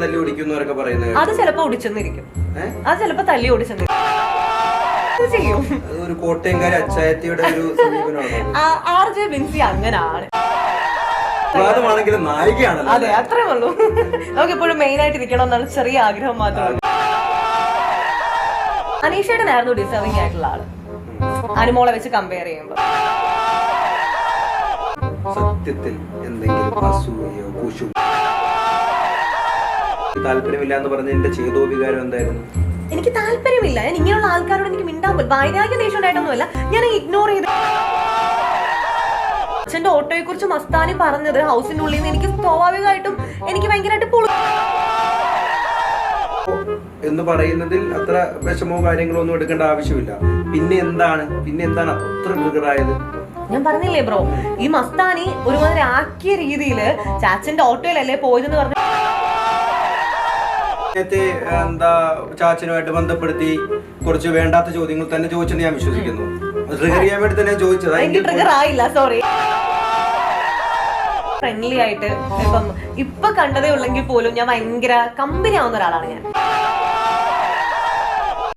തല്ലി ഓടിക്കുന്നവരൊക്കെ പറയുന്നത് അത് ചിലപ്പോ ഓടിച്ചെന്നിരിക്കും, അത് ചിലപ്പോ തല്ലി ഓടിച്ചെന്നിരിക്കും. ചെയ്യും. ഒരു കോട്ടയംകാരി അച്ചായത്തിയുടെ ഒരു സമീപനമാണ്. RJ ബിൻസി അങ്ങനാണ്. നായികയാണല്ലോ. അതെ, അത്രേ ഉള്ളൂ. നമുക്ക് എപ്പോഴും മെയിൻ ആയിട്ട് ഇരിക്കണം എന്നാണ് ചെറിയ ആഗ്രഹം മാത്രമേ. അനീഷേട്ടനായിരുന്നു ഡിസേർവിംഗ് ആയിട്ടുള്ള ആള് അനുമോളെ വെച്ച് കമ്പയർ ചെയ്യുമ്പോ. സത്യത്തിൽ എന്തെങ്കിലും അസൂയോ കുശു താല്പര്യമില്ല എന്ന് പറഞ്ഞ എന്റെ ചേതോവികാരം എന്തായിരുന്നു? എനിക്ക് താല്പര്യമില്ല. ഞാൻ ഇങ്ങനെയുള്ള ആൾക്കാരോട് എനിക്ക് മിണ്ടാൻ പോലും വൈരാഗ്യ ദേഷ്യം ഉണ്ടായിട്ടൊന്നുമല്ല, ഞാൻ ഇഗ്നോർ ചെയ്ത്. അച്ഛന്റെ ഓട്ടോയെ കുറിച്ച് മസ്താനി പറഞ്ഞത് ഹൗസിന്റെ ഉള്ളിൽ നിന്ന് എനിക്ക് സ്വാഭാവികമായിട്ടും എനിക്ക് ഭയങ്കരമായിട്ട് എന്ന് പറയുന്നതിൽ അത്ര വിഷമോ കാര്യങ്ങളോ ഒന്നും എടുക്കേണ്ട ആവശ്യമില്ല. പിന്നെ എന്താണ് അത്ര ട്രിഗറായത്? ഞാൻ പറഞ്ഞില്ലേ ബ്രോ, ഈ മസ്താനി ഒരുമാതിരി ആക്കിയ രീതിയിൽ ചാച്ചന്റെ ഓട്ടോയിലല്ലേ പോയതെന്ന് പറഞ്ഞു. ചാച്ചനുമായിട്ട് ബന്ധപ്പെടുത്തി കുറച്ച് വേണ്ടാത്ത ചോദ്യങ്ങൾ തന്നെ ചോദിച്ചെന്ന് ഞാൻ വിശ്വസിക്കുന്നു. ട്രിഗർ ചെയ്യാൻ വേണ്ടി തന്നെ ചോദിച്ചത്. ട്രിഗർ ആയില്ല, സോറി. ഫ്രണ്ട്ലി ആയിട്ട് ഇപ്പൊ കണ്ടതേ ഉള്ളെങ്കിൽ പോലും ഞാൻ ഭയങ്കര കമ്പനി ആവുന്ന ഒരാളാണ് ഞാൻ.